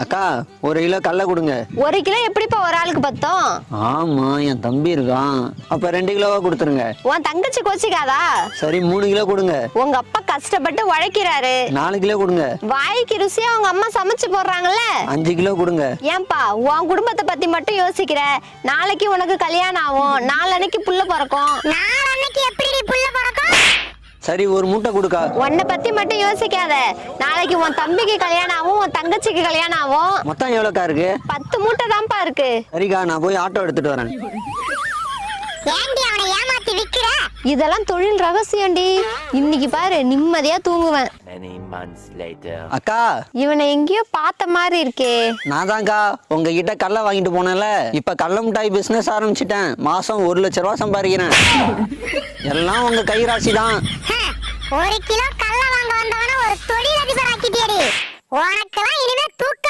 அக்கா 1 கிலோ கடலை கொடுங்க. 1 கிலோ எப்படிப்பா ஒரு ஆளுக்கு பத்தும்? ஆமா, என் தம்பி இருக்கான். அப்ப 2 கிலோவா கொடுத்துருங்க. உன் தங்கச்சி கோச்சிக்காதா? சரி 3 கிலோ கொடுங்க. உங்க அப்பா கஷ்டப்பட்டு உழைக்கிறாரு. 4 கிலோ கொடுங்க. வாய்க்கு ருசியா உங்க அம்மா சமைச்சு போடுறாங்கல்ல. 5 கிலோ கொடுங்க. ஏன்பா உன் குடும்பத்தை பத்தி மட்டும் யோசிக்கிற? நாளைக்கு உனக்கு கல்யாணம் ஆகும், நாளன்னைக்கு புள்ள பிறக்கும். நாளன்னைக்கு எப்படி புள்ள பிறக்கும்? சரி 1 மூட்டை கொடுக்கா. உன்னை பத்தி மட்டும் யோசிக்காத. நாளைக்கு உன் தம்பிக்கு கல்யாணம் ஆகும், உன் தங்கச்சிக்கு கல்யாணம் ஆகும். மொத்தம் எவ்வளோக்கா இருக்கு? 10 மூட்டை தான்ப்பா இருக்கு. சரிக்கா, நான் போய் ஆட்டோ எடுத்துட்டு வரேன். இதெல்லாம் தொழில் ரகசியம்டி. இன்னைக்கு பாரு நிம்மதியா தூங்குவேன். அக்கா, இவனை எங்கேயோ பார்த்த மாதிரி இருக்கே. நான் தான்க்கா உங்ககிட்ட கடலை வாங்கிட்டு போனேன்ல. இப்ப கடலை மிட்டாய் பிசினஸ் ஆரம்பிச்சிட்டேன். மாசம் 1 லட்ச ரூபா சம்பாதிக்கிறேன். எல்லாம் உங்க கைராசி தான். 1 கிலோ கடலை வாங்க வந்தவன ஒரு தொழிலதிபர் ஆக்கிட்டியடி. உனக்கெல்லாம் இனிமே தூக்க